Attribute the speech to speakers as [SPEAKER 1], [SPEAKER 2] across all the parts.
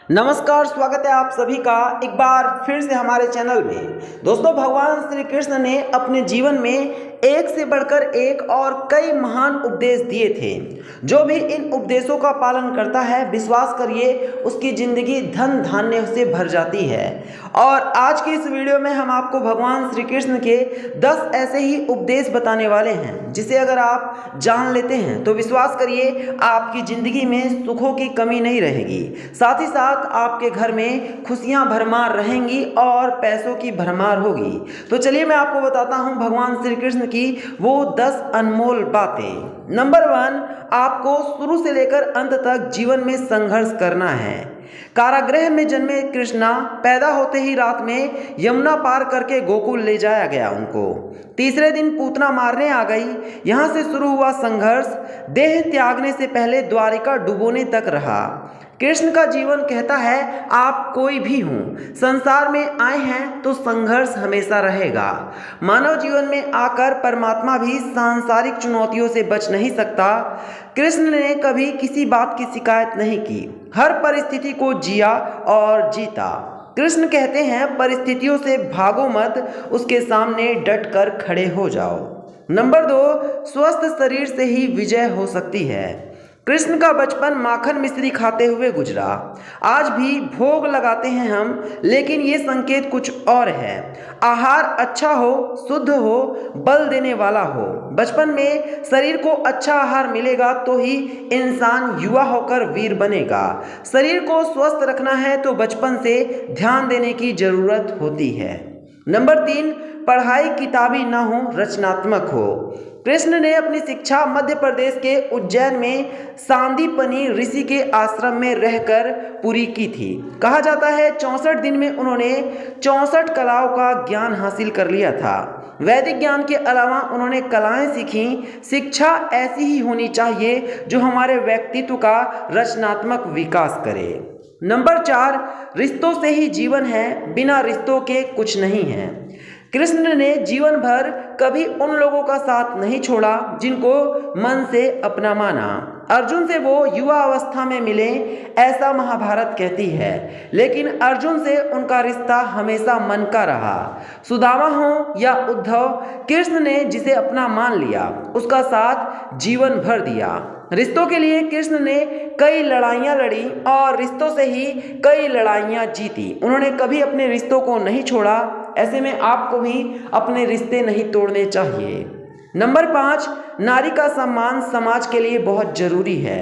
[SPEAKER 1] नमस्कार, स्वागत है आप सभी का एक बार फिर से हमारे चैनल में। दोस्तों, भगवान श्री कृष्ण ने अपने जीवन में एक से बढ़कर एक और कई महान उपदेश दिए थे। जो भी इन उपदेशों का पालन करता है, विश्वास करिए उसकी जिंदगी धन धान्य से भर जाती है। और आज की इस वीडियो में हम आपको भगवान श्री कृष्ण के 10 ऐसे ही उपदेश बताने वाले हैं, जिसे अगर आप जान लेते हैं तो विश्वास करिए आपकी जिंदगी में सुखों की कमी नहीं रहेगी। साथ ही साथ आपके घर में खुशियां भरमार रहेंगी और पैसों की भरमार होगी। तो चलिए मैं आपको बताता हूं भगवान श्री कृष्ण की वो 10 अनमोल बातें। नंबर 1, आपको शुरू से लेकर अंत तक जीवन में संघर्ष करना है। कारागृह में जन्मे कृष्णा पैदा होते ही रात में यमुना पार करके गोकुल ले जाया गया उनको। तीसरे दिन पूतना मारने आ गई। यहाँ से शुरू हुआ संघर्ष देह त्यागने से पहले द्वारिका डुबोने तक रहा। कृष्ण का जीवन कहता है, आप कोई भी हों, संसार में आए हैं तो संघर्ष हमेशा रहेगा। मानव जीवन में आकर परमात्मा भी सांसारिक चुनौतियों से बच नहीं सकता। कृष्ण ने कभी किसी बात की शिकायत नहीं की, हर परिस्थिति को जिया और जीता। कृष्ण कहते हैं, परिस्थितियों से भागो मत, उसके सामने डट कर खड़े हो जाओ। नंबर 2, स्वस्थ शरीर से ही विजय हो सकती है। कृष्ण का बचपन माखन मिश्री खाते हुए गुजरा। आज भी भोग लगाते हैं हम, लेकिन ये संकेत कुछ और है। आहार अच्छा हो, शुद्ध हो, बल देने वाला हो। बचपन में शरीर को अच्छा आहार मिलेगा तो ही इंसान युवा होकर वीर बनेगा। शरीर को स्वस्थ रखना है तो बचपन से ध्यान देने की जरूरत होती है। नंबर 3, पढ़ाई किताबी ना हो, रचनात्मक हो। कृष्ण ने अपनी शिक्षा मध्य प्रदेश के उज्जैन में सांदीपनी ऋषि के आश्रम में रहकर पूरी की थी। कहा जाता है 64 दिन में उन्होंने 64 कलाओं का ज्ञान हासिल कर लिया था। वैदिक ज्ञान के अलावा उन्होंने कलाएं सीखी। शिक्षा ऐसी ही होनी चाहिए जो हमारे व्यक्तित्व का रचनात्मक विकास करे। नंबर 4, रिश्तों से ही जीवन है, बिना रिश्तों के कुछ नहीं है। कृष्ण ने जीवन भर कभी उन लोगों का साथ नहीं छोड़ा जिनको मन से अपना माना। अर्जुन से वो युवा अवस्था में मिले, ऐसा महाभारत कहती है, लेकिन अर्जुन से उनका रिश्ता हमेशा मन का रहा। सुदामा हो या उद्धव, कृष्ण ने जिसे अपना मान लिया उसका साथ जीवन भर दिया। रिश्तों के लिए कृष्ण ने कई लड़ाइयाँ लड़ी और रिश्तों से ही कई लड़ाइयाँ जीती। उन्होंने कभी अपने रिश्तों को नहीं छोड़ा। ऐसे में आपको भी अपने रिश्ते नहीं तोड़ने चाहिए। नंबर 5, नारी का सम्मान समाज के लिए बहुत जरूरी है।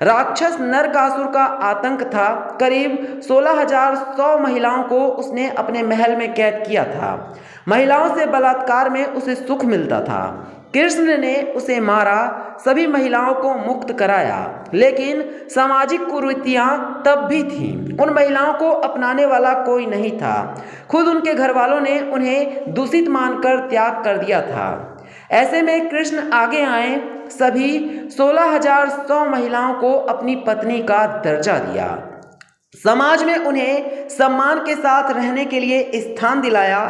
[SPEAKER 1] राक्षस नरकासुर का आतंक था। करीब 16,100 महिलाओं को उसने अपने महल में कैद किया था। महिलाओं से बलात्कार में उसे सुख मिलता था। कृष्ण ने उसे मारा, सभी महिलाओं को मुक्त कराया, लेकिन सामाजिक कुरीतियां तब भी थीं। उन महिलाओं को अपनाने वाला कोई नहीं था। खुद उनके घर वालों ने उन्हें दूषित मानकर त्याग कर दिया था। ऐसे में कृष्ण आगे आए, सभी 16,100 महिलाओं को अपनी पत्नी का दर्जा दिया। समाज में उन्हें सम्मान के साथ रहने के लिए स्थान दिलाया।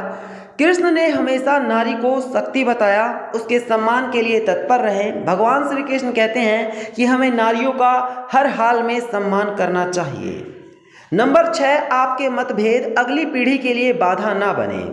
[SPEAKER 1] कृष्ण ने हमेशा नारी को शक्ति बताया, उसके सम्मान के लिए तत्पर रहे। भगवान श्री कृष्ण कहते हैं कि हमें नारियों का हर हाल में सम्मान करना चाहिए। नंबर 6, आपके मतभेद अगली पीढ़ी के लिए बाधा ना बने।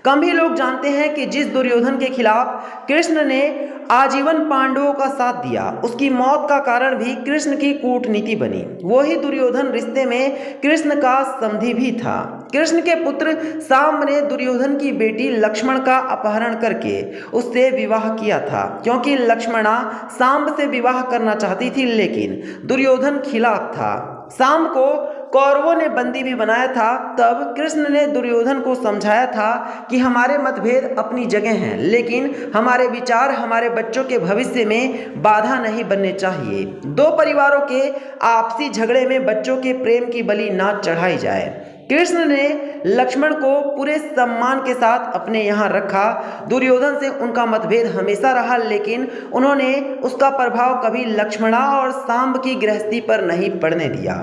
[SPEAKER 1] कम ही लोग जानते हैं कि जिस दुर्योधन के खिलाफ कृष्ण ने आजीवन पांडवों का साथ दिया, उसकी मौत का कारण भी कृष्ण की कूटनीति बनी। वही दुर्योधन रिश्ते में कृष्ण का समधी भी था। कृष्ण के पुत्र सांब ने दुर्योधन की बेटी लक्ष्मण का अपहरण करके उससे विवाह किया था, क्योंकि लक्ष्मणा सांब से विवाह करना चाहती थी, लेकिन दुर्योधन खिलाफ था। सांब को कौरवों ने बंदी भी बनाया था। तब कृष्ण ने दुर्योधन को समझाया था कि हमारे मतभेद अपनी जगह हैं, लेकिन हमारे विचार हमारे बच्चों के भविष्य में बाधा नहीं बनने चाहिए। दो परिवारों के आपसी झगड़े में बच्चों के प्रेम की बलि ना चढ़ाई जाए। कृष्ण ने लक्ष्मण को पूरे सम्मान के साथ अपने यहाँ रखा। दुर्योधन से उनका मतभेद हमेशा रहा, लेकिन उन्होंने उसका प्रभाव कभी लक्ष्मणा और सांब की गृहस्थी पर नहीं पड़ने दिया।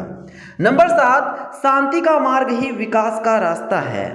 [SPEAKER 1] नंबर 7, शांति का मार्ग ही विकास का रास्ता है।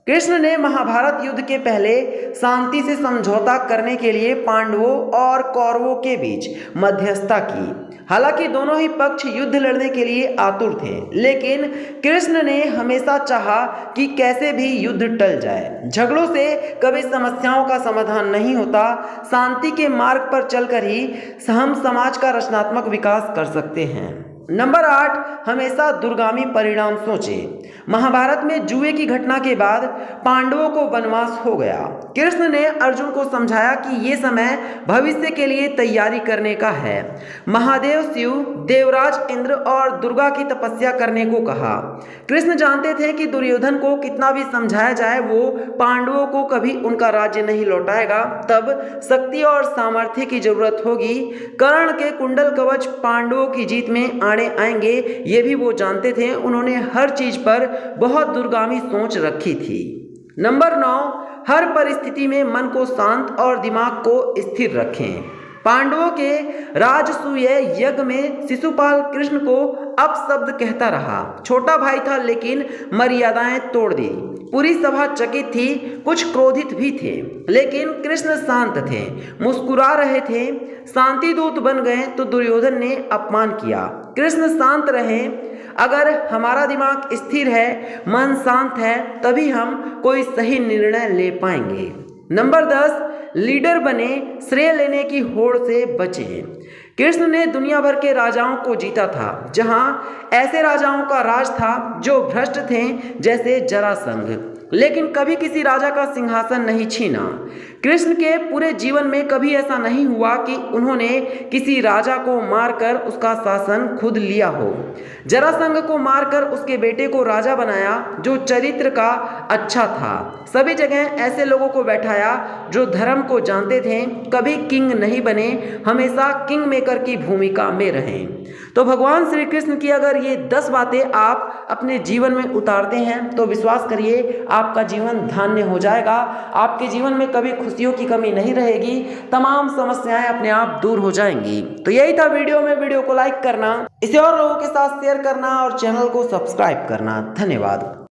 [SPEAKER 1] कृष्ण ने महाभारत युद्ध के पहले शांति से समझौता करने के लिए पांडवों और कौरवों के बीच मध्यस्थता की। हालांकि दोनों ही पक्ष युद्ध लड़ने के लिए आतुर थे, लेकिन कृष्ण ने हमेशा चाहा कि कैसे भी युद्ध टल जाए। झगड़ों से कभी समस्याओं का समाधान नहीं होता। शांति के मार्ग पर चलकर ही हम समाज का रचनात्मक विकास कर सकते हैं। नंबर 8, हमेशा दूरगामी परिणाम सोचें। महाभारत में जुए की घटना के बाद पांडवों को वनवास हो गया। कृष्ण ने अर्जुन को समझाया कि ये समय भविष्य के लिए तैयारी करने का है। महादेव शिव, देवराज इंद्र और दुर्गा की तपस्या करने को कहा। कृष्ण जानते थे कि दुर्योधन को कितना भी समझाया जाए, वो पांडवों को कभी उनका राज्य नहीं लौटाएगा। तब शक्ति और सामर्थ्य की जरूरत होगी। कर्ण के कुंडल कवच पांडवों की जीत में आएंगे, ये भी वो जानते थे। उन्होंने हर चीज पर बहुत दूरगामी सोच रखी थी। नंबर 9, हर परिस्थिति में मन को शांत और दिमाग को स्थिर रखें। पांडवों के राजसूय यज्ञ में शिशुपाल कृष्ण को अपशब्द कहता रहा। छोटा भाई था लेकिन मर्यादाएं तोड़ दी। पूरी सभा चकित थी, कुछ क्रोधित भी थे, लेकिन कृष्ण शांत थे, मुस्कुरा रहे थे। शांति दूत बन गए तो दुर्योधन ने अपमान किया। कृष्ण शांत रहे। अगर हमारा दिमाग स्थिर है, मन शांत है, तभी हम कोई सही निर्णय ले पाएंगे। नंबर 10, लीडर बने, श्रेय लेने की होड़ से बचें। कृष्ण ने दुनिया भर के राजाओं को जीता था, जहां ऐसे राजाओं का राज था जो भ्रष्ट थे, जैसे जरासंध, लेकिन कभी किसी राजा का सिंहासन नहीं छीना। कृष्ण के पूरे जीवन में कभी ऐसा नहीं हुआ कि उन्होंने किसी राजा को मारकर उसका शासन खुद लिया हो। जरासंध को मारकर उसके बेटे को राजा बनाया, जो चरित्र का अच्छा था। सभी जगह ऐसे लोगों को बैठाया जो धर्म को जानते थे। कभी किंग नहीं बने, हमेशा किंग मेकर की भूमिका में रहें। तो भगवान श्री कृष्ण की अगर ये 10 बातें आप अपने जीवन में उतारते हैं तो विश्वास करिए आपका जीवन धन्य हो जाएगा। आपके जीवन में कभी खुशियों की कमी नहीं रहेगी, तमाम समस्याएं अपने आप दूर हो जाएंगी। तो यही था वीडियो को लाइक करना, इसे और लोगों के साथ शेयर करना और चैनल को सब्सक्राइब करना। धन्यवाद।